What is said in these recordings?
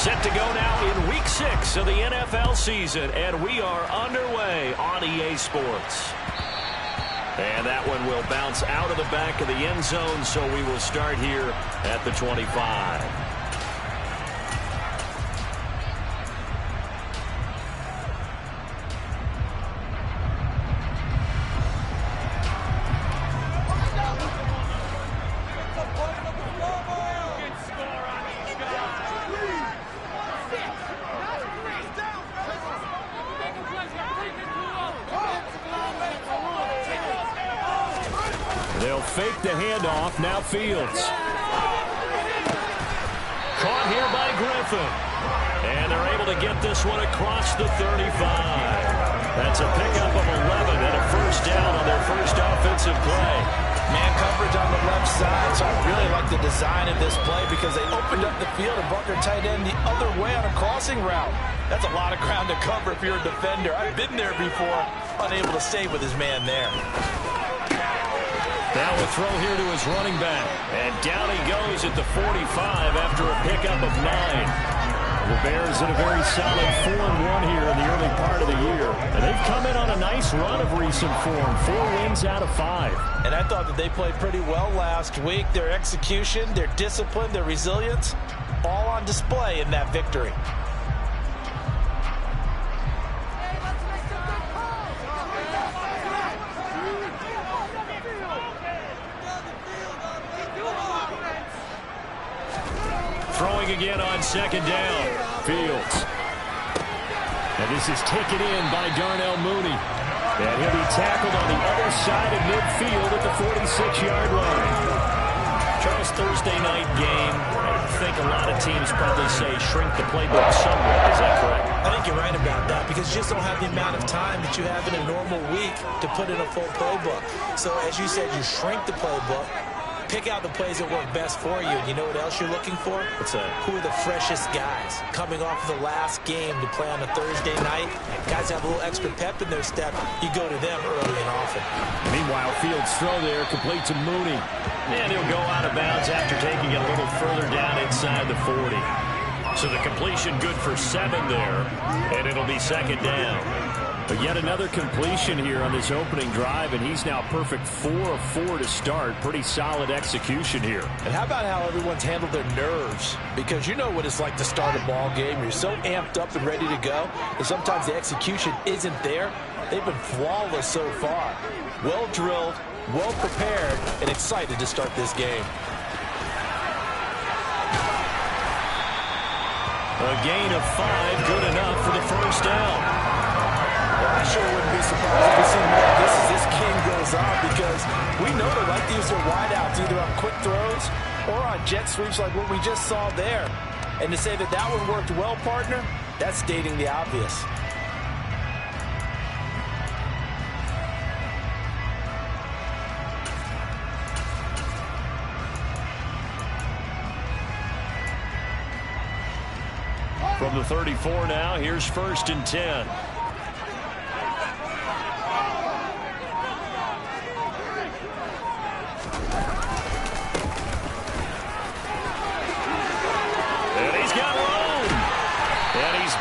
Set to go now in Week 6 of the NFL season, and we are underway on EA Sports. And that one will bounce out of the back of the end zone, so we will start here at the 25. They'll fake the handoff. Now Fields. Caught here by Griffin. And they're able to get this one across the 35. That's a pickup of 11 and a first down on their first offensive play. Man coverage on the left side, so I really like the design of this play because they opened up the field and brought their tight end the other way on a crossing route. That's a lot of ground to cover if you're a defender. I've been there before, unable to stay with his man there. Now a throw here to his running back. And down he goes at the 45 after a pickup of 9. The Bears in a very solid 4-1 here in the early part of the year. And they've come in on a nice run of recent form. 4 wins out of 5. And I thought that they played pretty well last week. Their execution, their discipline, their resilience, all on display in that victory. Throwing again on second down. Fields. And this is taken in by Darnell Mooney. And he'll be tackled on the other side of midfield at the 46-yard line. Charles, Thursday night game. I think a lot of teams probably say shrink the playbook somewhat. Is that correct? I think you're right about that because you just don't have the amount of time that you have in a normal week to put in a full playbook. So as you said, you shrink the playbook. Pick out the plays that work best for you. And you know what else you're looking for? What's that? Who are the freshest guys coming off of the last game to play on a Thursday night? Guys have a little extra pep in their step. You go to them early and often. Meanwhile, Fields' throw there complete to Mooney. And he'll go out of bounds after taking it a little further down inside the 40. So the completion good for 7 there. And it'll be second down. But yet another completion here on this opening drive, and he's now perfect 4 of 4 to start. Pretty solid execution here. And how about how everyone's handled their nerves? Because you know what it's like to start a ball game. You're so amped up and ready to go, and sometimes the execution isn't there. They've been flawless so far. Well drilled, well prepared, and excited to start this game. A gain of 5, good enough for the first down. I sure wouldn't be surprised if we see more of this as this game goes on because we know they like to use their wideouts either on quick throws or on jet sweeps like what we just saw there. And to say that that one worked well, partner, that's stating the obvious. From the 34 now, here's 1st and 10.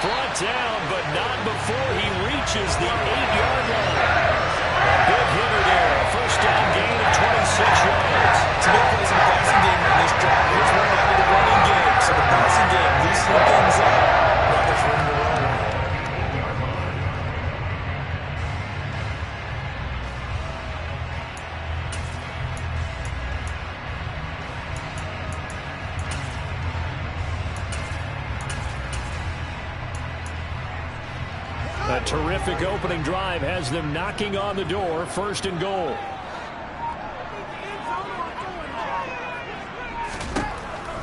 Brought down, but not before he reaches the 8-yard line. A big hitter there. A first down gain of 26 yards. It's a big place in the passing game on this drive. Here's one out of the running game. So the passing game loosening things up. Now there's room to run. A terrific opening drive has them knocking on the door. 1st and goal.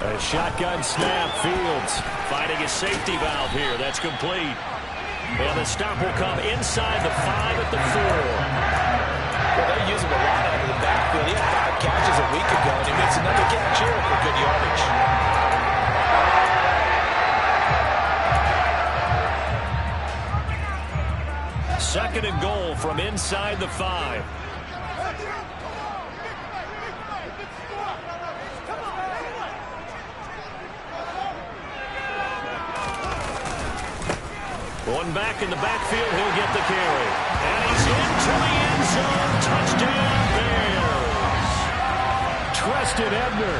A shotgun snap. Fields finding a safety valve here. That's complete. And the stop will come inside the 5 at the 4. Well, they use him a lot out of the backfield. He had 5 catches a week ago, and he makes another catch here for good yardage. 2nd and goal from inside the 5. One back in the backfield. He'll get the carry. And he's into the end zone. Touchdown, Bears. Treston Ebner,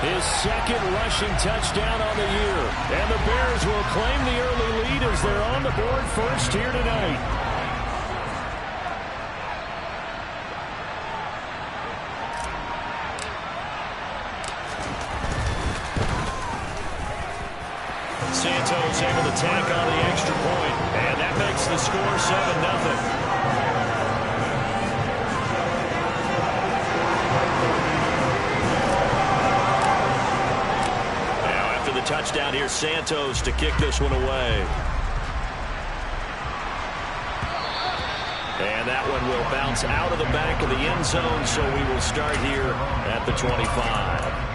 his second rushing touchdown on the year. And the Bears will claim the early lead as they're on the board first here tonight. Santos able to tack on the extra point, and that makes the score 7-0. Now after the touchdown, here's Santos to kick this one away. And that one will bounce out of the back of the end zone, so we will start here at the 25.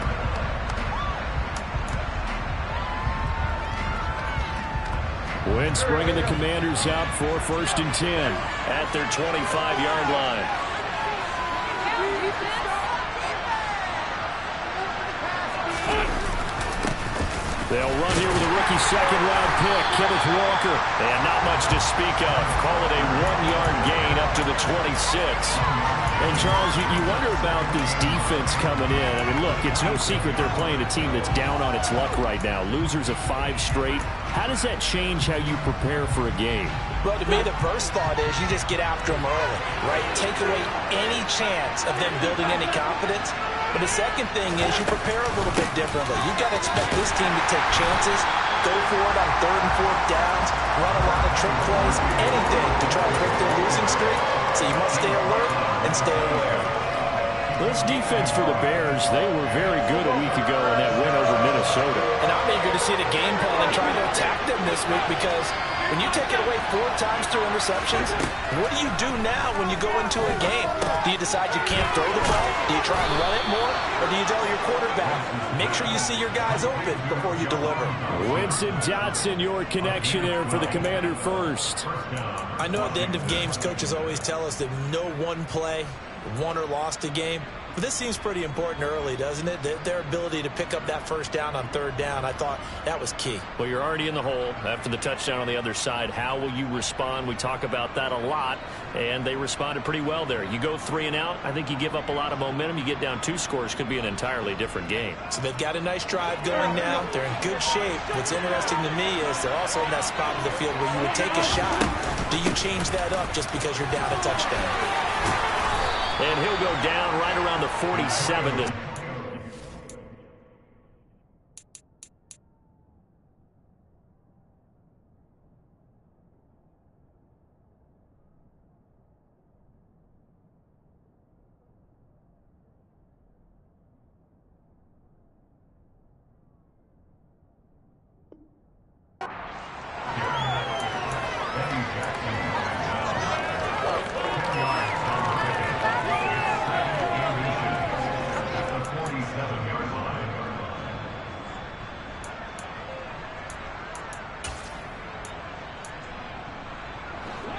Wentz bringing the Commanders out for 1st and 10 at their 25-yard line. They'll run here with a rookie second-round pick, Kenneth Walker. And not much to speak of. Call it a 1-yard gain up to the 26. And, Charles, you wonder about this defense coming in. I mean, look, it's no secret they're playing a team that's down on its luck right now. Losers of 5 straight. How does that change how you prepare for a game? Well, to me, the first thought is you just get after them early, right? Take away any chance of them building any confidence. But the second thing is you prepare a little bit differently. You've got to expect this team to take chances, go for it on 3rd and 4th downs, run a lot of trick plays, anything to try to break their losing streak. So you must stay alert and stay aware. This defense for the Bears, they were very good a week ago in that win over Minnesota. And I'm eager to see the game plan and try to attack them this week, because when you take it away 4 times through interceptions, what do you do now when you go into a game? Do you decide you can't throw the ball? Do you try and run it more? Or do you tell your quarterback, make sure you see your guys open before you deliver? Winston Johnson, your connection there for the Commander first. I know at the end of games, coaches always tell us that no one play won or lost a game. But this seems pretty important early, doesn't it? Their ability to pick up that first down on 3rd down, I thought that was key. Well, you're already in the hole after the touchdown on the other side. How will you respond? We talk about that a lot, and they responded pretty well there. You go 3 and out, I think you give up a lot of momentum. You get down 2 scores, could be an entirely different game. So they've got a nice drive going now. They're in good shape. What's interesting to me is they're also in that spot of the field where you would take a shot. Do you change that up just because you're down a touchdown? And he'll go down right around the 47.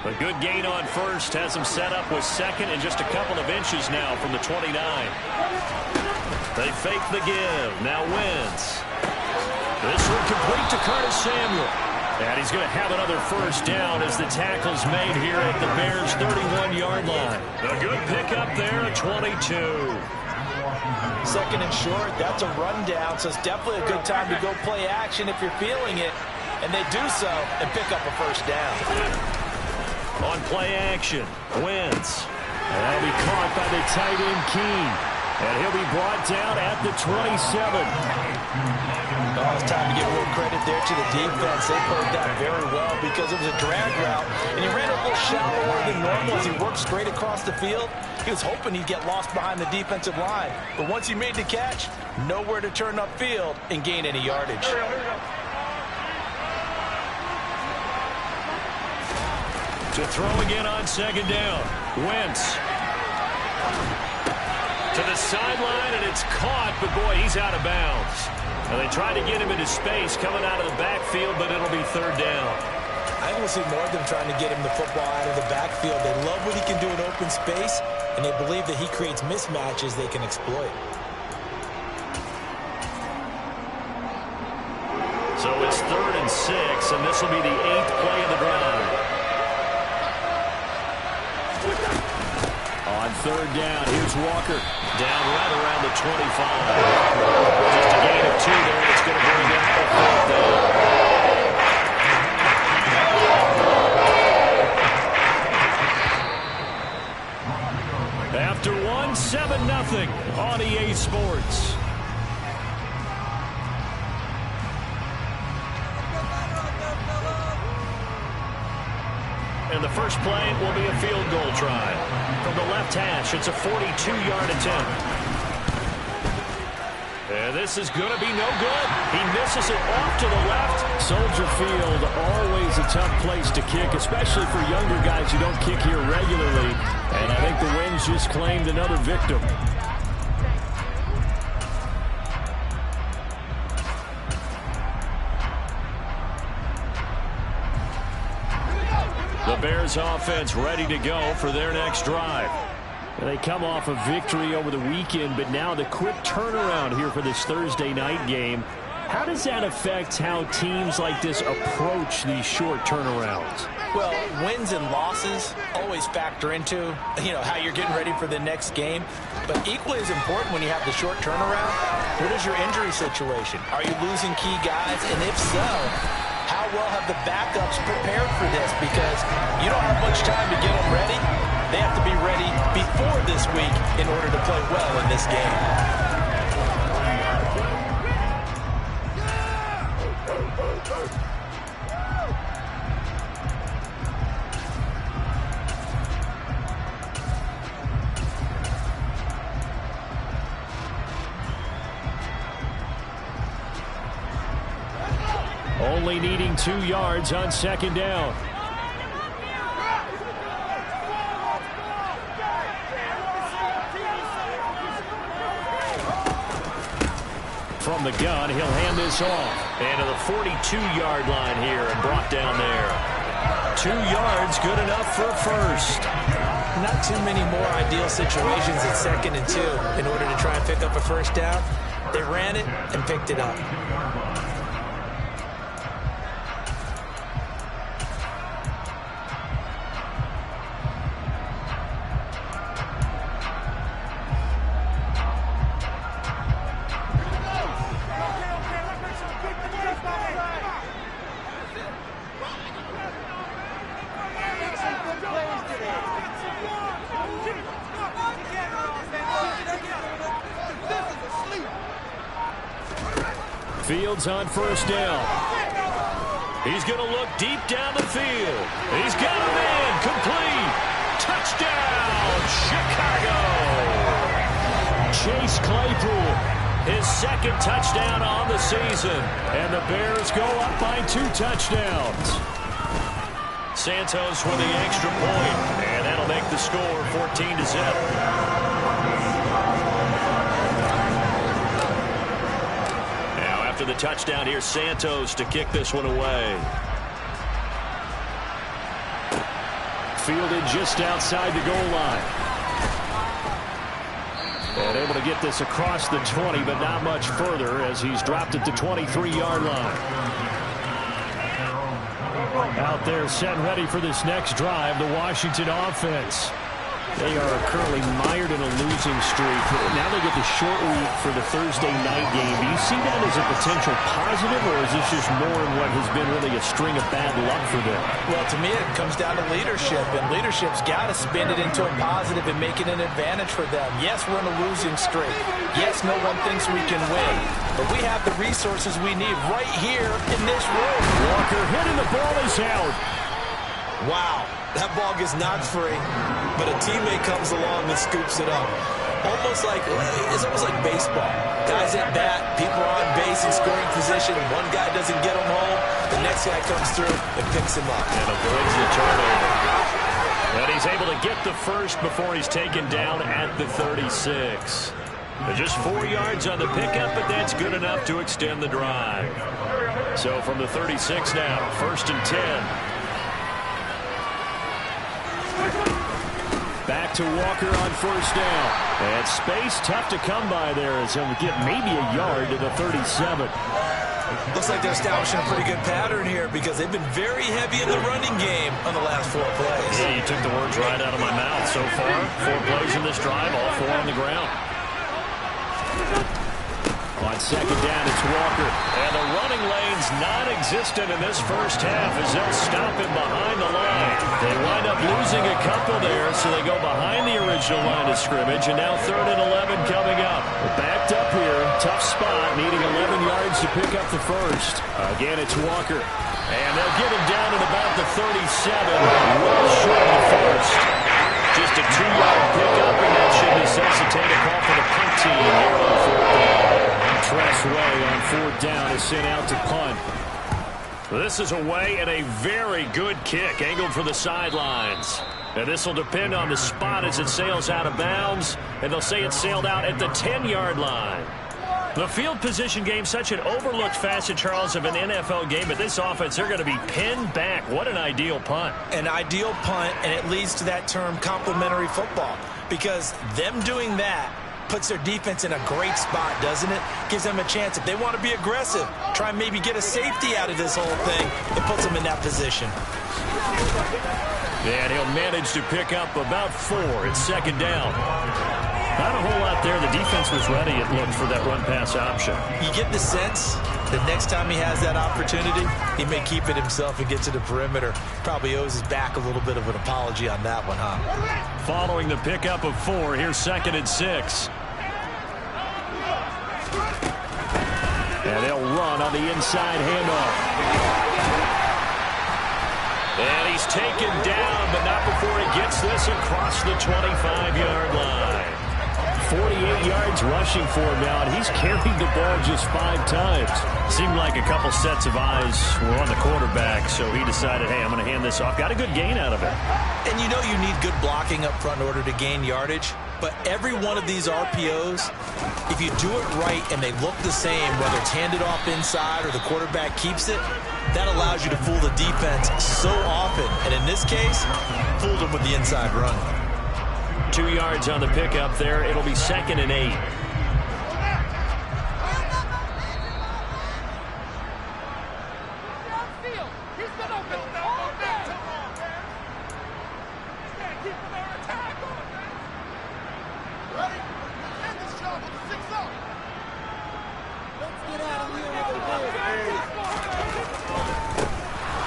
A good gain on first has him set up with second and just a couple of inches now from the 29. They fake the give. Now Wentz. This one complete to Curtis Samuel. And he's going to have another first down as the tackle's made here at the Bears' 31-yard line. A good pickup there at 22. Second and short, that's a rundown, so it's definitely a good time to go play action if you're feeling it. And they do so and pick up a first down. On play action, Wentz. And that'll be caught by the tight end, Keene. And he'll be brought down at the 27. Oh, it's time to give real credit there to the defense. They played that very well because it was a drag route. And he ran a little shallower than normal as he worked straight across the field. He was hoping he'd get lost behind the defensive line. But once he made the catch, nowhere to turn upfield and gain any yardage. To throw again on second down. Wentz. To the sideline, and it's caught, but boy, he's out of bounds. And they try to get him into space coming out of the backfield, but it'll be third down. I want to see more of them trying to get him the football out of the backfield. They love what he can do in open space, and they believe that he creates mismatches they can exploit. So it's 3rd and 6, and this will be the 8th play of the drive. On 3rd down, here's Walker. Down right around the 25. Just a gain of 2 there. It's going to bring up the 4th down. After 1, 7-0 on EA Sports. And the first play will be a field goal try. From the left hash, it's a 42-yard attempt. And this is going to be no good. He misses it off to the left. Soldier Field, always a tough place to kick, especially for younger guys who don't kick here regularly. And I think the Winds just claimed another victim. The Bears offense ready to go for their next drive. They come off a victory over the weekend, but now the quick turnaround here for this Thursday night game. How does that affect how teams like this approach these short turnarounds? Well, wins and losses always factor into, how you're getting ready for the next game. But equally as important when you have the short turnaround, what is your injury situation? Are you losing key guys? And if so, how well have the backups prepared for this? Because you don't have much time to get them ready. They have to be ready before this week in order to play well in this game. Only needing 2 yards on 2nd down. From the gun, he'll hand this off. And to the 42-yard line here and brought down there. 2 yards, good enough for a first. Not too many more ideal situations at 2nd and 2 in order to try and pick up a first down. They ran it and picked it up. Fields on 1st down. He's going to look deep down the field. He's got a man complete. Touchdown, Chicago. Chase Claypool, his 2nd touchdown on the season. And the Bears go up by 2 touchdowns. Santos with the extra point, and that'll make the score 14-0. The touchdown here, Santos to kick this one away. Fielded just outside the goal line. And able to get this across the 20, but not much further as he's dropped at the 23-yard line. Out there set and ready for this next drive, the Washington offense. They are currently mired in a losing streak. Now they get the short week for the Thursday night game. Do you see that as a potential positive, or is this just more in what has been really a string of bad luck for them? Well, to me, it comes down to leadership, and leadership's got to spin it into a positive and make it an advantage for them. Yes, we're in a losing streak. Yes, no one thinks we can win, but we have the resources we need right here in this room. Walker hitting the ball is out. Wow, that ball gets knocked free, but a teammate comes along and scoops it up. It's almost like baseball. Guys at bat, people are on base in scoring position. One guy doesn't get him home, the next guy comes through and picks him up. And avoids the turnover. And he's able to get the first before he's taken down at the 36. Just 4 yards on the pickup, but that's good enough to extend the drive. So from the 36 now, 1st and 10. Back to Walker on 1st down. And space tough to come by there as he'll get maybe a yard to the 37. Looks like they're establishing a pretty good pattern here because they've been very heavy in the running game on the last 4 plays. Yeah, you took the words right out of my mouth. So far, 4 plays in this drive, all 4 on the ground. On second down, it's Walker. And the running lane's non-existent in this first half as they'll stop him behind the line. They wind up losing a couple there, so they go behind the original line of scrimmage, and now 3rd and 11 coming up. They're backed up here. Tough spot, needing 11 yards to pick up the first. Again, it's Walker. And they'll get him down at about the 37, well short of the first. Just a 2-yard pickup, and that should necessitate a call for the punt team here on 4th down. Tress Way on 4th down is sent out to punt. This is away and a very good kick angled for the sidelines. And this will depend on the spot as it sails out of bounds. And they'll say it sailed out at the 10-yard line. The field position game, such an overlooked facet, Charles, of an NFL game. But this offense, they're going to be pinned back. What an ideal punt. An ideal punt, and it leads to that term complementary football. Because them doing that puts their defense in a great spot, doesn't it? Gives them a chance. If they want to be aggressive, try and maybe get a safety out of this whole thing, it puts them in that position. And he'll manage to pick up about 4. It's 2nd down. Not a whole lot there. The defense was ready, it looked, for that run-pass option. You get the sense that next time he has that opportunity, he may keep it himself and get to the perimeter. Probably owes his back a little bit of an apology on that one, huh? Following the pickup of 4, here's 2nd and 6. And they'll run on the inside handoff. And he's taken down, but not before he gets this across the 25-yard line. 48 yards rushing for him now, and he's carried the ball just 5 times. Seemed like a couple sets of eyes were on the quarterback, so he decided, hey, I'm going to hand this off. Got a good gain out of it. And you know you need good blocking up front in order to gain yardage. But every one of these RPOs, if you do it right and they look the same, whether it's handed off inside or the quarterback keeps it, that allows you to fool the defense so often. And in this case, fooled them with the inside run. 2 yards on the pickup there. It'll be 2nd and 8.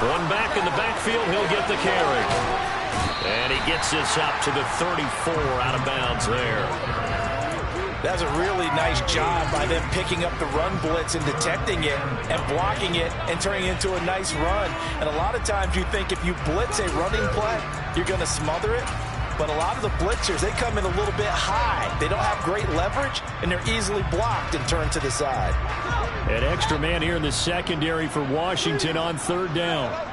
One back in the backfield, he'll get the carry. And he gets this up to the 34 out of bounds there. That's a really nice job by them picking up the run blitz and detecting it and blocking it and turning it into a nice run. And a lot of times you think if you blitz a running play, you're going to smother it. But a lot of the blitzers, they come in a little bit high. They don't have great leverage, and they're easily blocked and turned to the side. An extra man here in the secondary for Washington on 3rd down.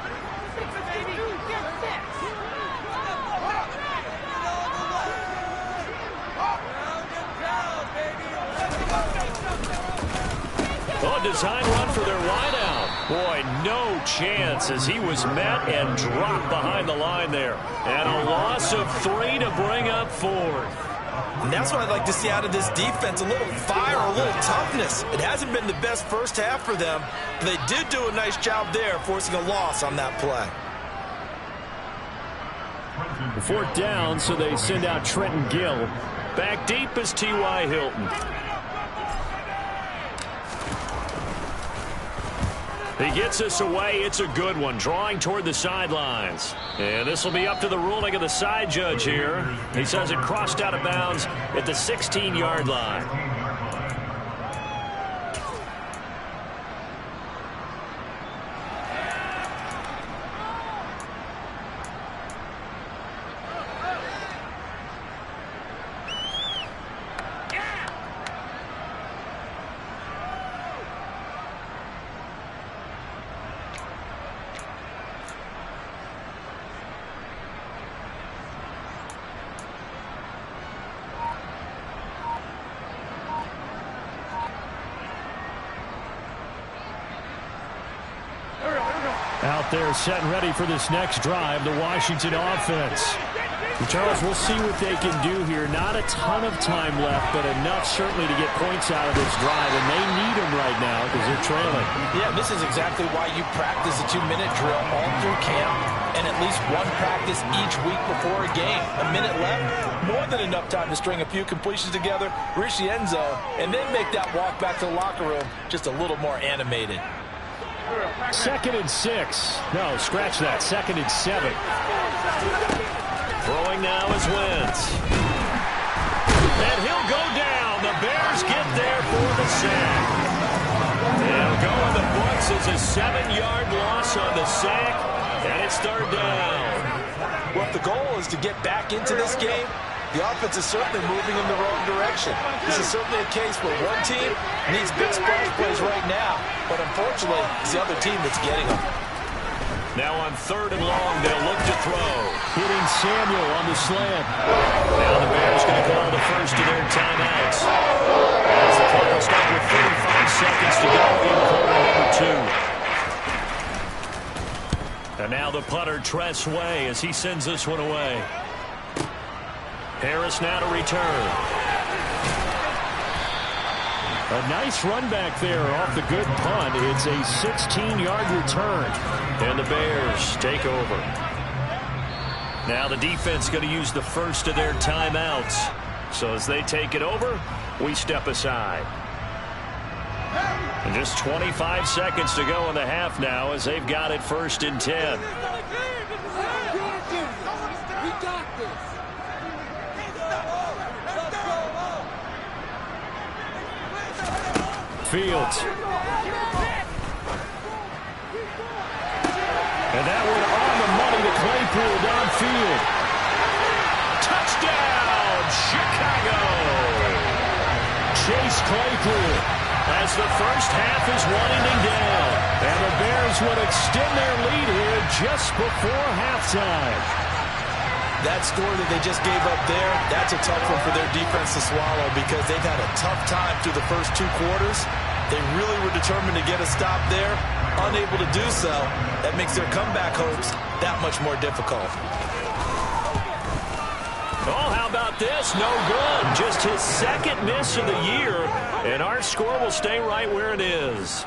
Oh, design run for their wideout. Boy, no chance as he was met and dropped behind the line there. And a loss of 3 to bring up 4th. And that's what I'd like to see out of this defense, a little fire, a little toughness. It hasn't been the best first half for them, but they did do a nice job there, forcing a loss on that play. 4th down, so they send out Trenton Gill. Back deep is T.Y. Hilton. He gets us away. It's a good one, drawing toward the sidelines. And this will be up to the ruling of the side judge here. He says it crossed out of bounds at the 16-yard line. Out there set and ready for this next drive, the Washington offense. And Charles, we'll see what they can do here. Not a ton of time left, but enough certainly to get points out of this drive, and they need them right now because they're trailing. Yeah, this is exactly why you practice a 2-minute drill all through camp and at least one practice each week before a game. A minute left, more than enough time to string a few completions together, reach the end zone, and then make that walk back to the locker room just a little more animated. 2nd and 6. No, scratch that. 2nd and 7. Throwing now is Wentz. And he'll go down. The Bears get there for the sack. They'll go in the books as a 7-yard loss on the sack, and it's 3rd down. Well, if the goal is to get back into this game, the offense is certainly moving in the wrong direction. This is certainly a case where one team needs big splash plays right now, but unfortunately, it's the other team that's getting them. Now on 3rd and long, they'll look to throw. Hitting Samuel on the slant. Now the Bears going to call the first of their timeouts. As the clock will start with 35 seconds to go in quarter number 2. And now the punter, Tress Way, as he sends this one away. Harris now to return. A nice run back there off the good punt. It's a 16-yard return. And the Bears take over. Now the defense going to use the first of their timeouts. So as they take it over, we step aside. And just 25 seconds to go in the half now as they've got it 1st and 10. Fields. And that one on the money to Claypool downfield. Touchdown, Chicago! Chase Claypool as the first half is winding down. And the Bears would extend their lead here just before halftime. That score that they just gave up there, that's a tough one for their defense to swallow because they've had a tough time through the first 2 quarters. They really were determined to get a stop there. Unable to do so, that makes their comeback hopes that much more difficult. Oh, how about this? No good. Just his 2nd miss of the year, and our score will stay right where it is.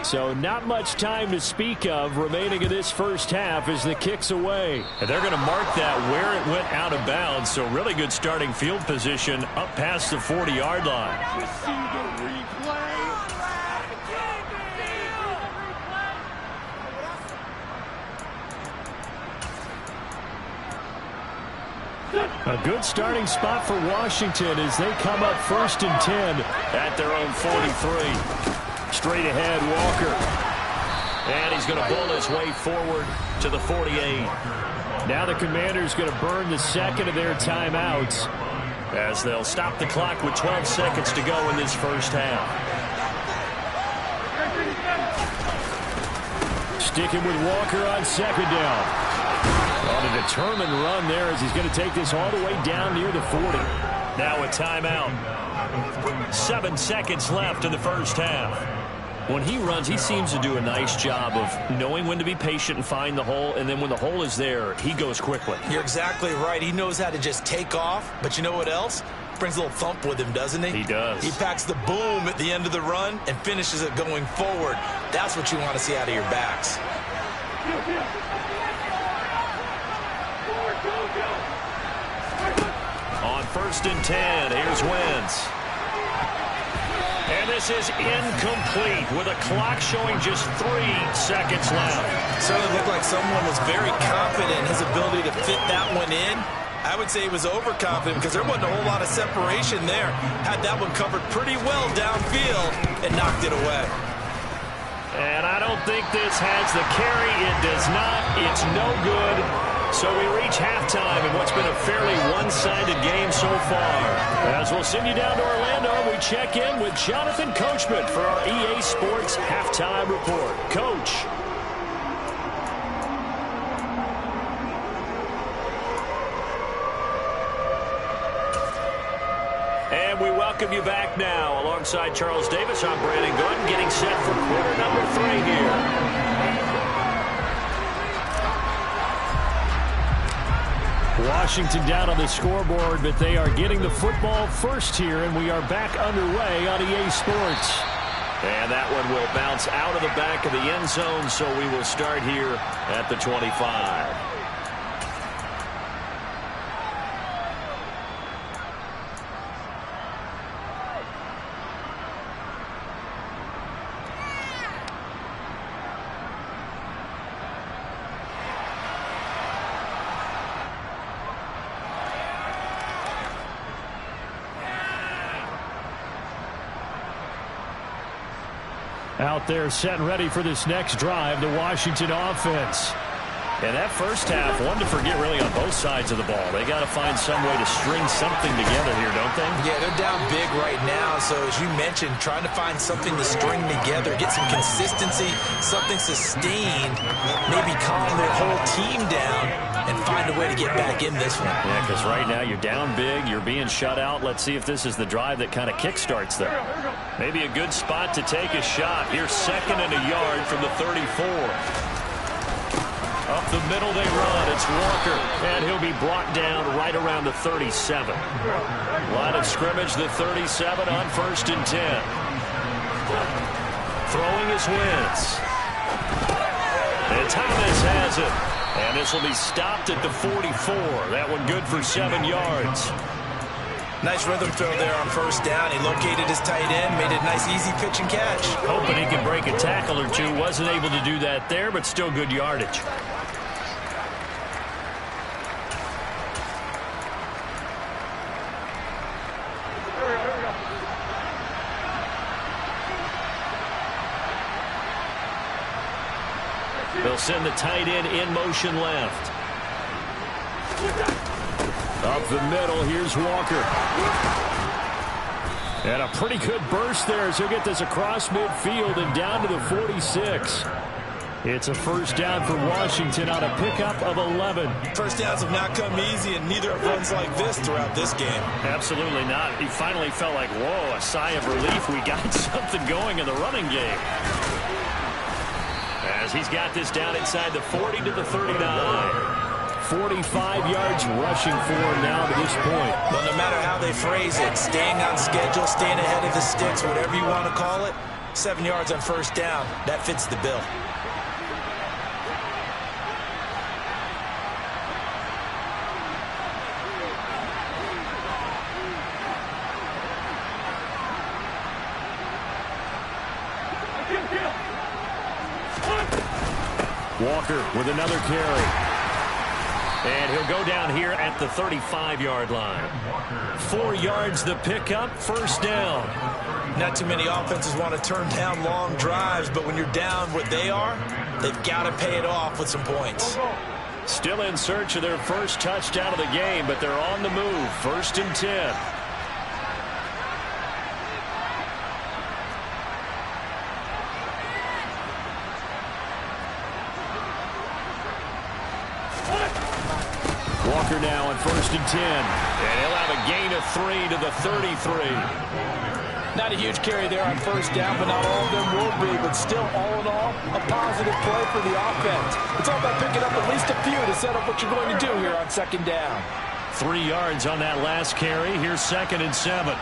So not much time to speak of remaining in this first half as the kick's away. And they're going to mark that where it went out of bounds. So really good starting field position up past the 40-yard line. A good starting spot for Washington as they come up 1st and 10 at their own 43. Straight ahead, Walker. And he's going to bowl his way forward to the 48. Now the Commanders going to burn the 2nd of their timeouts as they'll stop the clock with 12 seconds to go in this first half. Sticking with Walker on 2nd down. On a determined run there as he's going to take this all the way down near the 40. Now a timeout. 7 seconds left in the first half. When he runs, he seems to do a nice job of knowing when to be patient and find the hole, and then when the hole is there, he goes quickly. You're exactly right. He knows how to just take off, but you know what else? Brings a little thump with him, doesn't he? He does. He packs the boom at the end of the run and finishes it going forward. That's what you want to see out of your backs. On 1st and 10, here's Wentz. And this is incomplete with a clock showing just 3 seconds left. Certainly looked like someone was very confident in his ability to fit that one in. I would say he was overconfident because there wasn't a whole lot of separation there. Had that one covered pretty well downfield and knocked it away. And I don't think this has the carry. It does not. It's no good. So we reach halftime in what's been a fairly one-sided game so far. As we'll send you down to Orlando, we check in with Jonathan Coachman for our EA Sports Halftime Report. Coach. And we welcome you back now. Alongside Charles Davis, I'm Brandon Gordon, getting set for quarter number 3 here. Washington down on the scoreboard, but they are getting the football first here, and we are back underway on EA Sports. And that one will bounce out of the back of the end zone, so we will start here at the 25. Out there set and ready for this next drive, the Washington offense. And that first half, one to forget really on both sides of the ball. They got to find some way to string something together here, don't they? Yeah, they're down big right now. So as you mentioned, trying to find something to string together, get some consistency, something sustained, maybe calm their whole team down and find a way to get back in this one. Yeah, because right now you're down big, you're being shut out. Let's see if this is the drive that kind of kickstarts them. Maybe a good spot to take a shot. Here's 2nd and a yard from the 34. Up the middle they run. It's Walker, and he'll be brought down right around the 37. Line of scrimmage, the 37 on 1st and 10. Throwing his Wentz. And Thomas has it. And this will be stopped at the 44. That one good for 7 yards. Nice rhythm throw there on 1st down. He located his tight end, made a nice easy pitch and catch. Hoping he can break a tackle or two. Wasn't able to do that there, but still good yardage. They'll send the tight end in motion left. Up the middle, here's Walker. And a pretty good burst there as he'll get this across midfield and down to the 46. It's a 1st down for Washington on a pickup of 11. First downs have not come easy, and neither have runs like this throughout this game. Absolutely not. He finally felt like, whoa, a sigh of relief. We got something going in the running game. As he's got this down inside the 40 to the 39. 45 yards rushing for him now to this point. Well, no matter how they phrase it, staying on schedule, staying ahead of the sticks, whatever you want to call it, 7 yards on 1st down, that fits the bill. Walker with another carry. And he'll go down here at the 35-yard line. 4 yards the pickup, 1st down. Not too many offenses want to turn down long drives, but when you're down what they are, they've got to pay it off with some points. Still in search of their first touchdown of the game, but they're on the move. 1st and 10. Walker now on 1st and 10. And he'll have a gain of 3 to the 33. Not a huge carry there on 1st down, but not all of them will be. But still, all in all, a positive play for the offense. It's all about picking up at least a few to set up what you're going to do here on 2nd down. 3 yards on that last carry. Here's 2nd and 7.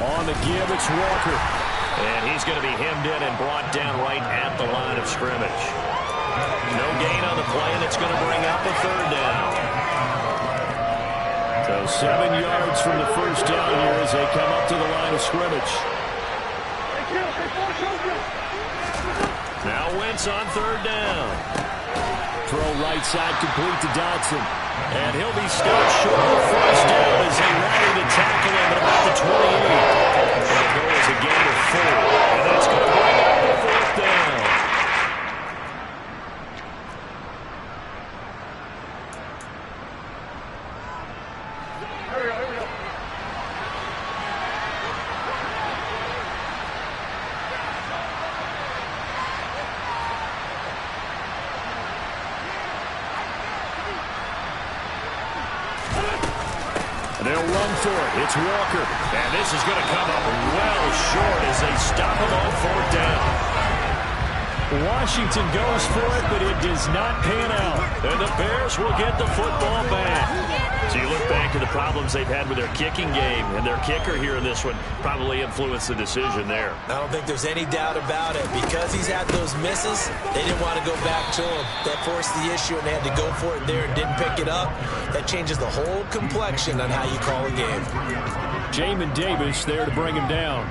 On the give, it's Walker. And he's going to be hemmed in and brought down right at the line of scrimmage. No gain on the play, and it's going to bring up a 3rd down. So 7 yards from the 1st down here as they come up to the line of scrimmage. Now Wentz on 3rd down. Throw right side complete to Dotson. And he'll be stopped short of 1st down as they rally to tackle him at about the 28. And it goes a gain of 4. And that's going to bring up the 4th down. run for it. It's Walker. And this is going to come up well short as they stop him on 4th down. Washington goes for it, but it does not pan out. And the Bears will get the football back. So you look back to the problems they've had with their kicking game, and their kicker here in this one probably influenced the decision there. I don't think there's any doubt about it. Because he's had those misses, they didn't want to go back to him. That forced the issue, and they had to go for it there and didn't pick it up. That changes the whole complexion on how you call a game. Jamin Davis there to bring him down.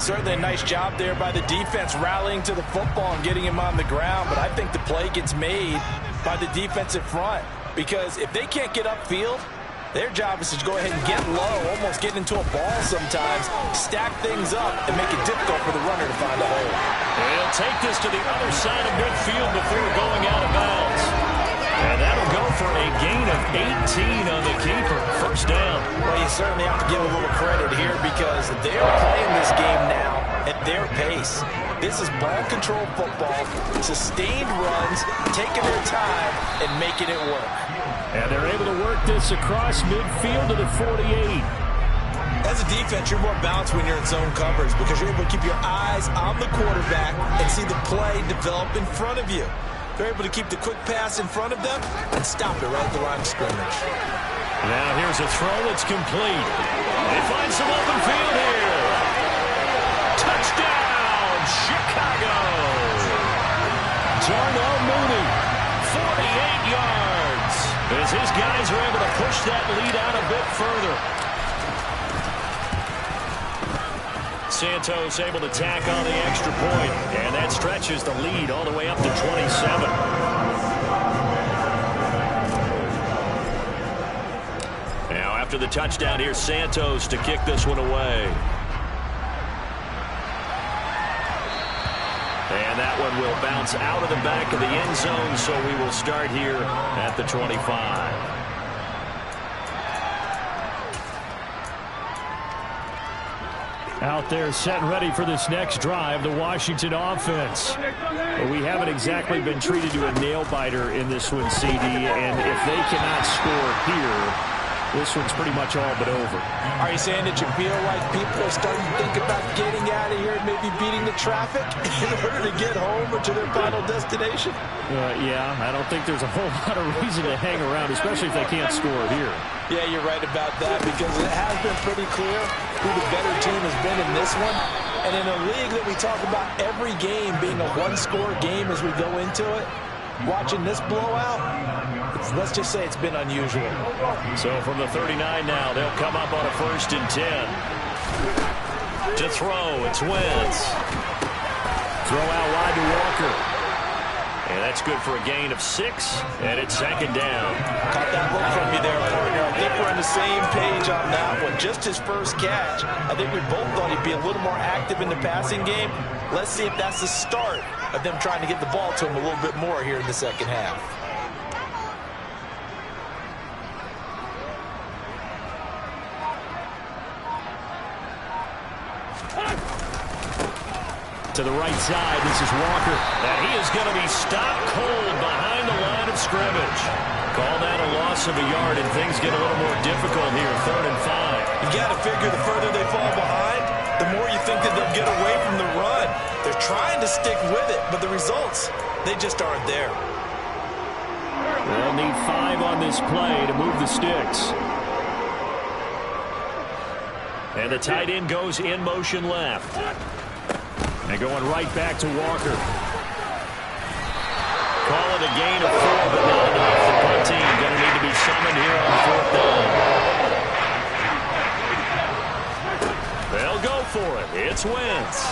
Certainly a nice job there by the defense rallying to the football and getting him on the ground. But I think the play gets made by the defensive front. Because if they can't get upfield, their job is to go ahead and get low, almost get into a ball sometimes, stack things up, and make it difficult for the runner to find a hole. They'll take this to the other side of midfield before going out of bounds. And that'll go for a gain of 18 on the keeper. 1st down. Well, you certainly have to give a little credit here because they're playing this game now at their pace. This is ball control football, sustained runs, taking their time, and making it work. And they're able to work this across midfield to the 48. As a defense, you're more balanced when you're in zone coverage because you're able to keep your eyes on the quarterback and see the play develop in front of you. They're able to keep the quick pass in front of them and stop it right at the line of scrimmage. Now here's a throw that's complete. They find some open field here. Touchdown, Chicago. Darnell Mooney, 48 yards. As his guys are able to push that lead out a bit further. Santos able to tack on the extra point, and that stretches the lead all the way up to 27. Now after the touchdown, here's Santos to kick this one away. And that one will bounce out of the back of the end zone, so we will start here at the 25. Out there set and ready for this next drive, the Washington offense. We haven't exactly been treated to a nail-biter in this one, CD, and if they cannot score here, this one's pretty much all but over. Are you saying that you feel like people are starting to think about getting out of here and maybe beating the traffic in order to get home or to their final destination? Yeah, I don't think there's a whole lot of reason to hang around, especially if they can't score here. Yeah, you're right about that because it has been pretty clear who the better team has been in this one. And in a league that we talk about every game being a one-score game as we go into it, watching this blowout, let's just say it's been unusual. So from the 39 now, they'll come up on a 1st and 10. To throw, it's Wentz. Throw out wide to Walker. And that's good for a gain of 6, and it's 2nd down. Caught that look from you there, partner. I think we're on the same page on that one. Just his first catch. I think we both thought he'd be a little more active in the passing game. Let's see if that's the start of them trying to get the ball to him a little bit more here in the second half. To the right side, this is Walker. And he is going to be stopped cold behind the line of scrimmage. Call that a loss of a yard, and things get a little more difficult here, 3rd and 5. You got to figure the further they fall behind, the more you think that they'll get away from the run. They're trying to stick with it, but the results, they just aren't there. They'll need 5 on this play to move the sticks. And the tight end goes in motion left. And going right back to Walker. Call it a gain of 4, but not enough. The punt team going to need to be summoned here on 4th down. They'll go for it. It's Wentz.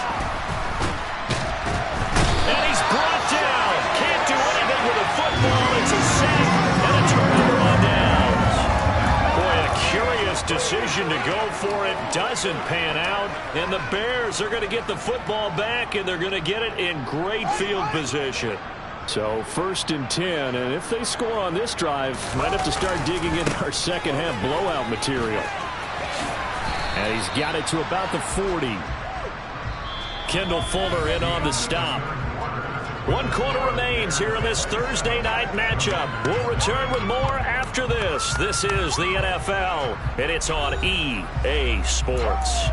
And he's brought down. Can't do anything with a football. It's a sack and a turnover on downs. Boy, a curious decision to go for it. Doesn't pan out. And the Bears are going to get the football back, and they're going to get it in great field position. So 1st and 10, and if they score on this drive, might have to start digging into our second half blowout material. And he's got it to about the 40. Kendall Fuller in on the stop. 1 quarter remains here in this Thursday night matchup. We'll return with more after this. This is the NFL, and it's on EA Sports.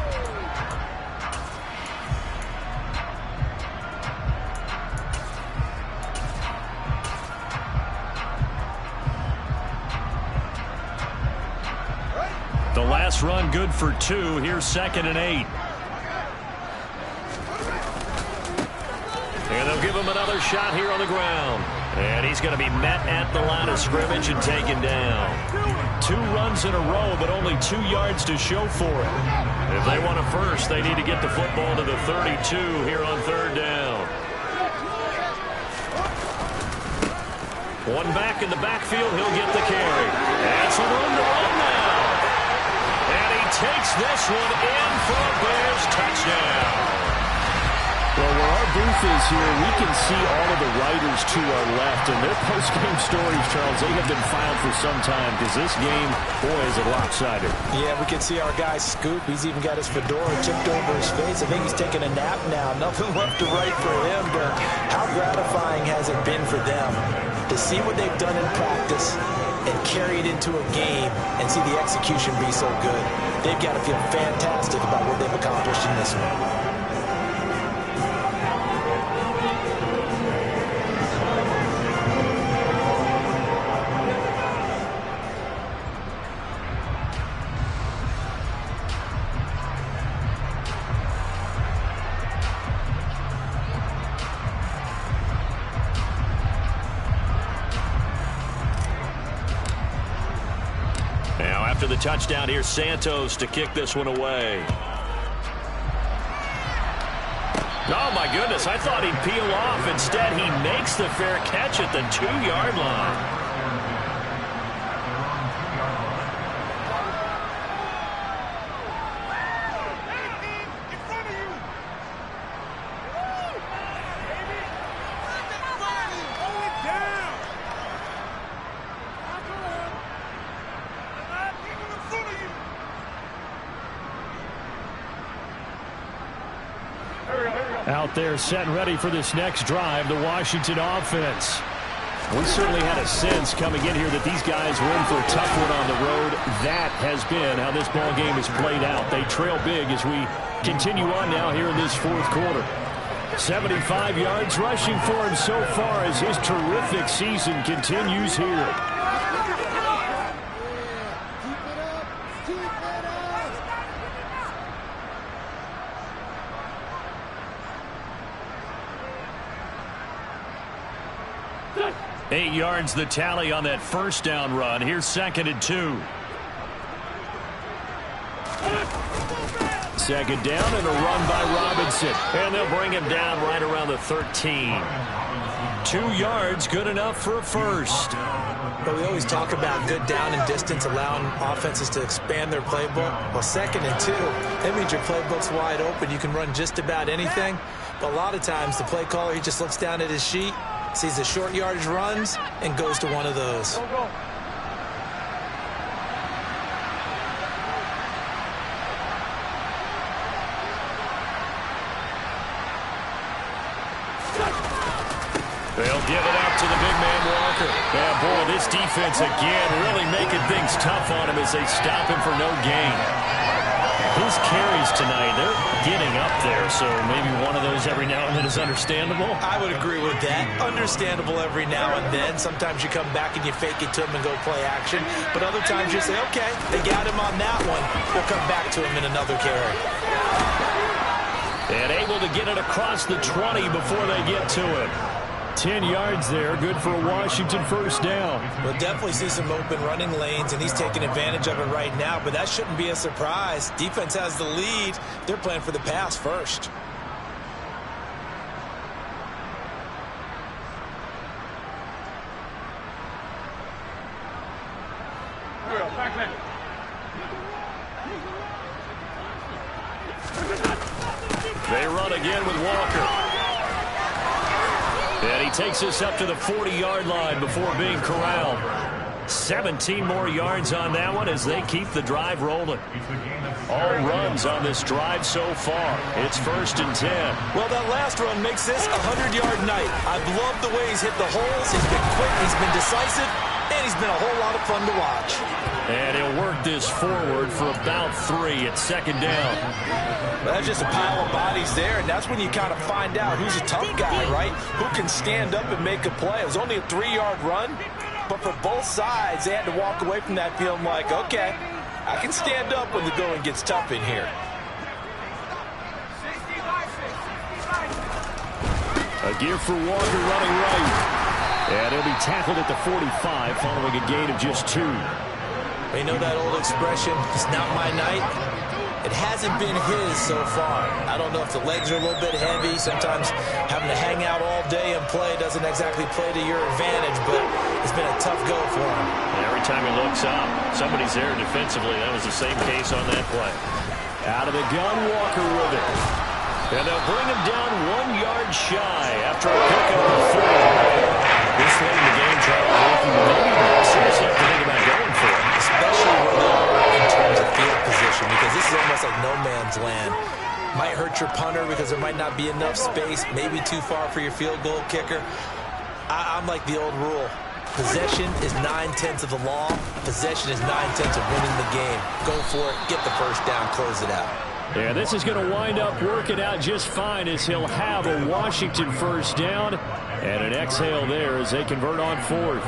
The last run good for 2. Here's 2nd and 8. And they'll give him another shot here on the ground. And he's going to be met at the line of scrimmage and taken down. 2 runs in a row, but only 2 yards to show for it. If they want a first, they need to get the football to the 32 here on 3rd down. One back in the backfield, he'll get the carry. And some room to run now. And he takes this one in for a Bears touchdown. Well, where our booth is here, we can see all of the writers to our left, and their post-game stories, Charles, they have been filed for some time because this game, boy, is it lopsided. Yeah, we can see our guy Scoop. He's even got his fedora tipped over his face. I think he's taking a nap now. Nothing left to write for him, but how gratifying has it been for them to see what they've done in practice and carry it into a game and see the execution be so good. They've got to feel fantastic about what they've accomplished in this one. After the touchdown, here's Santos to kick this one away. Oh, my goodness. I thought he'd peel off. Instead, he makes the fair catch at the 2-yard line. Out there set and ready for this next drive, the Washington offense. We certainly had a sense coming in here that these guys were in for a tough one on the road. That has been how this ball game has played out. They trail big as we continue on now here in this 4th quarter. 75 yards rushing for him so far as his terrific season continues here. Eight yards the tally on that 1st down run. Here's 2nd and 2. 2nd down and a run by Robinson. And they'll bring him down right around the 13. 2 yards, good enough for a first. But we always talk about good down and distance, allowing offenses to expand their playbook. Well, 2nd and 2, that means your playbook's wide open. You can run just about anything. But a lot of times the play caller, he just looks down at his sheet, sees the short yardage runs, and goes to one of those. They'll give it up to the big man, Walker. Yeah, boy, this defense again really making things tough on him as they stop him for no gain. His carries tonight, they're getting up there, so maybe one of those every now and then is understandable. I would agree with that. Understandable every now and then. Sometimes you come back and you fake it to him and go play action. But other times you say, okay, they got him on that one. We'll come back to him in another carry. And able to get it across the 20 before they get to him. 10 yards there, good for a Washington 1st down. We'll definitely see some open running lanes, and he's taking advantage of it right now, but that shouldn't be a surprise. Defense has the lead. They're playing for the pass first. They run again with Walker. And he takes us up to the 40-yard line before being corralled. 17 more yards on that one as they keep the drive rolling. All runs on this drive so far. It's 1st and 10. Well, that last run makes this a 100-yard night. I've loved the way he's hit the holes. He's been quick, he's been decisive, and he's been a whole lot of fun to watch. And he'll work this forward for about 3 at 2nd down. Well, that's just a pile of bodies there, and that's when you kind of find out who's a tough guy, right? Who can stand up and make a play. It was only a 3-yard run, but for both sides, they had to walk away from that feeling like, okay, I can stand up when the going gets tough in here. A gear for Walker running right. And he'll be tackled at the 45 following a gain of just 2. You know that old expression, it's not my night? It hasn't been his so far. I don't know if the legs are a little bit heavy. Sometimes having to hang out all day and play doesn't exactly play to your advantage, but it's been a tough go for him. Every time he looks up, somebody's there defensively. That was the same case on that play. Out of the gun, Walker with it. And they'll bring him down 1 yard shy after a pickup of 4. This late in the game, Charles, maybe serious enough to think about going for it. Especially where they are in terms of field position, because this is almost like no man's land. Might hurt your punter because there might not be enough space, maybe too far for your field goal kicker. I'm like the old rule. Possession is 9/10 of the law. Possession is 9/10 of winning the game. Go for it, get the first down, close it out. Yeah, this is going to wind up working out just fine as he'll have a Washington first down and an exhale there as they convert on 4th.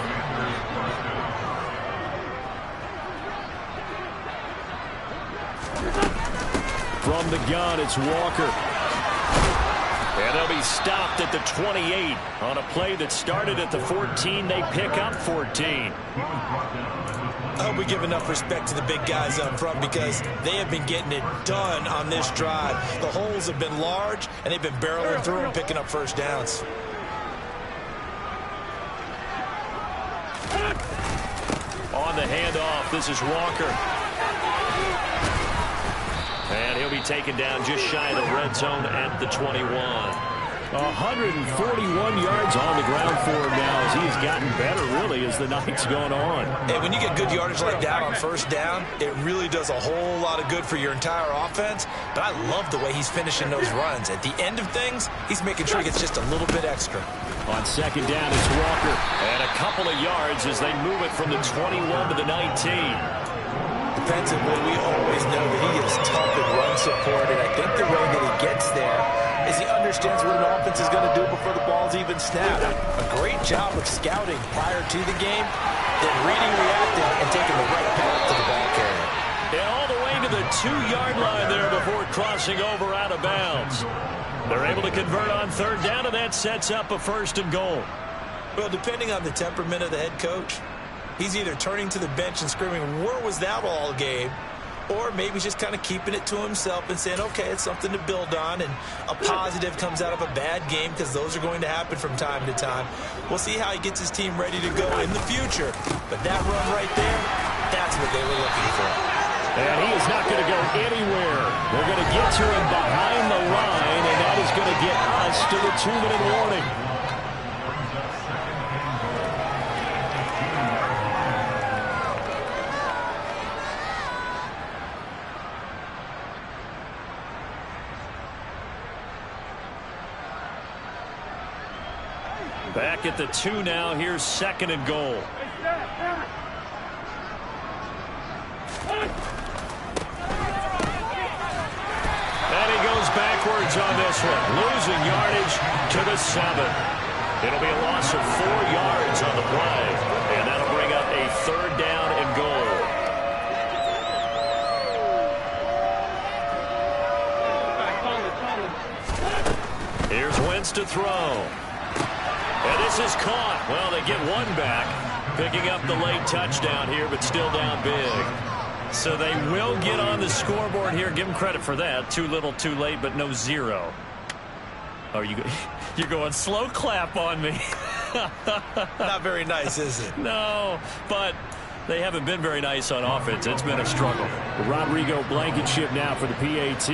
From the gun, it's Walker. And they'll be stopped at the 28 on a play that started at the 14. They pick up 14. I hope we give enough respect to the big guys up front because they have been getting it done on this drive. The holes have been large, and they've been barreling through and picking up first downs. On the handoff, this is Walker. And he'll be taken down just shy of the red zone at the 21. 141 yards on the ground for him now as he's gotten better, really, as the night's gone on. And when you get good yardage like that on first down, it really does a whole lot of good for your entire offense. But I love the way he's finishing those runs. At the end of things, he's making sure he gets just a little bit extra. On 2nd down, it's Walker. And a couple of yards as they move it from the 21 to the 19. Defensively, we always know that he is tough in run support, and I think the way that he gets there is he understands what an offense is going to do before the ball's even snapped. A great job of scouting prior to the game, then reading, reacting, and taking the right path to the ball carrier. And all the way to the 2-yard line there before crossing over out of bounds. They're able to convert on 3rd down, and that sets up a 1st and goal. Well, depending on the temperament of the head coach, he's either turning to the bench and screaming, "Where was that all game?" Or maybe he's just kind of keeping it to himself and saying, okay, it's something to build on, and a positive comes out of a bad game because those are going to happen from time to time. We'll see how he gets his team ready to go in the future. But that run right there, that's what they were looking for. And he is not going to go anywhere. They're going to get to him behind the line, and that is going to get us to the 2-minute warning. Back at the 2 now. Here's 2nd and goal. And he goes backwards on this one, losing yardage to the 7. It'll be a loss of 4 yards on the play, and that'll bring up a 3rd down and goal. Here's Wentz to throw. And this is caught. Well, they get 1 back, picking up the late touchdown here, but still down big. So they will get on the scoreboard here. Give them credit for that. Too little, too late, but no 0. Oh, you're going slow clap on me. Not very nice, is it? No, but they haven't been very nice on offense. It's been a struggle. Rodrigo Blankenship now for the PAT.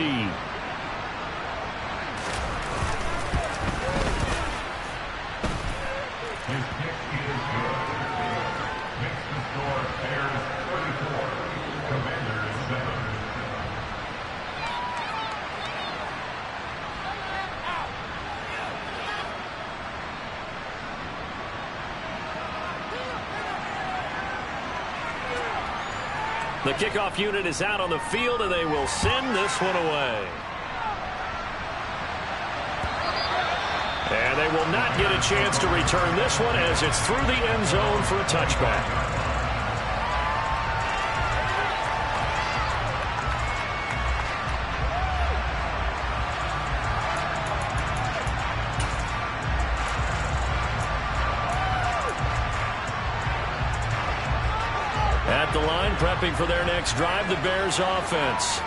The kickoff unit is out on the field, and they will send this one away. And they will not get a chance to return this one as it's through the end zone for a touchback. At the line, prepping for their next drive, the Bears offense.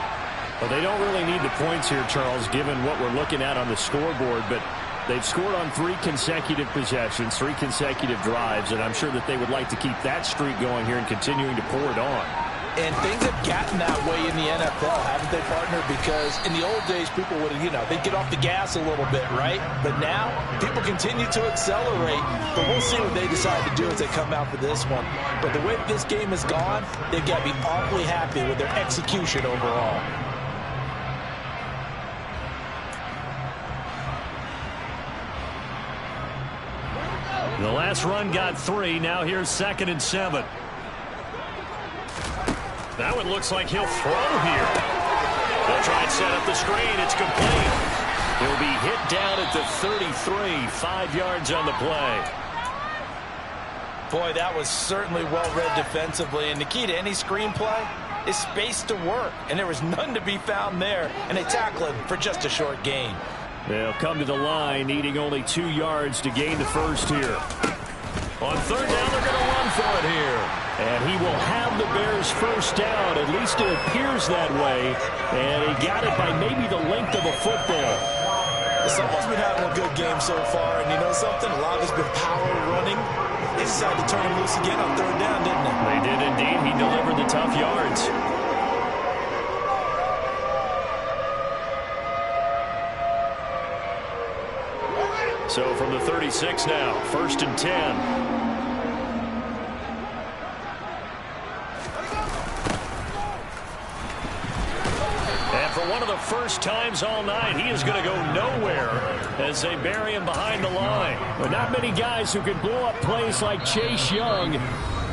Well, they don't really need the points here, Charles, given what we're looking at on the scoreboard, but they've scored on 3 consecutive possessions, 3 consecutive drives, and I'm sure that they would like to keep that streak going here and continuing to pour it on. And things have gotten that way in the NFL, haven't they, partner? Because in the old days, people would, they'd get off the gas a little bit, right? But now, people continue to accelerate. But we'll see what they decide to do as they come out for this one. But the way this game has gone, they've got to be awfully happy with their execution overall. The last run got 3. Now here's 2nd and 7. That one looks like he'll throw here. They'll try and set up the screen. It's complete. He'll be hit down at the 33. 5 yards on the play. Boy, that was certainly well-read defensively. And the key to any screenplay is space to work. And there was none to be found there. And they tackle him for just a short gain. They'll come to the line, needing only 2 yards to gain the first here. On 3rd down, they're going to run for it here. And he will have the Bears first down. At least it appears that way. And he got it by maybe the length of a football. Someone's been having a good game so far. And you know something? A lot of it's been power running. They decided to turn him loose again on 3rd down, didn't they? They did indeed. He delivered the tough yards. So from the 36 now, 1st and 10. And for one of the first times all night, he is going to go nowhere as they bury him behind the line. But not many guys who can blow up plays like Chase Young.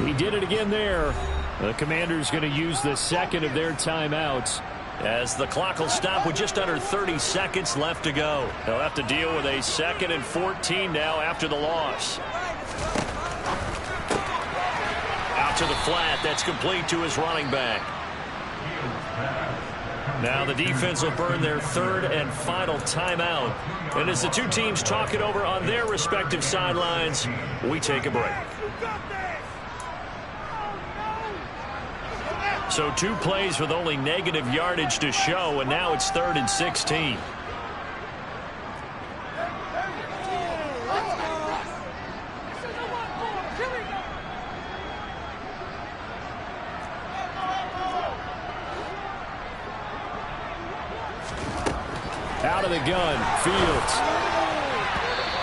He did it again there. The Commanders going to use the 2nd of their timeouts, as the clock will stop with just under 30 seconds left to go. They'll have to deal with a 2nd and 14 now after the loss. Out to the flat. That's complete to his running back. Now the defense will burn their 3rd and final timeout. And as the two teams talk it over on their respective sidelines, we take a break. So 2 plays with only negative yardage to show, and now it's 3rd and 16. Out of the gun, Fields.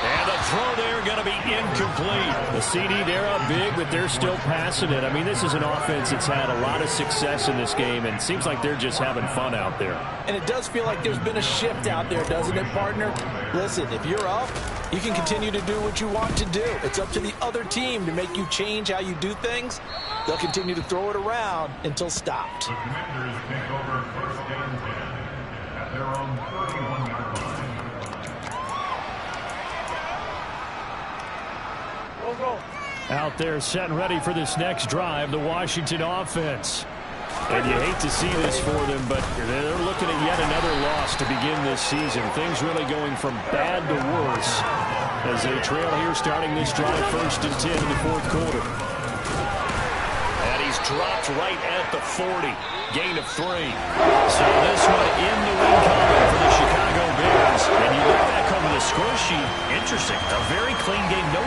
And the throw there going to be incomplete. The CD, they're up big, but they're still passing it. I mean, this is an offense that's had a lot of success in this game, and it seems like they're just having fun out there. And it does feel like there's been a shift out there, doesn't it, partner? Listen, if you're up, you can continue to do what you want to do. It's up to the other team to make you change how you do things. They'll continue to throw it around until stopped. The Commanders take over 1st and 10 at their own 31-yard line. Out there set and ready for this next drive, the Washington offense. And you hate to see this for them, but they're looking at yet another loss to begin this season. Things really going from bad to worse as they trail here starting this drive 1st and 10 in the 4th quarter. And he's dropped right at the 40. Gain of 3. So this one in the win column for the Chicago Bears. And you look back over the score sheet. Interesting. A very clean game. No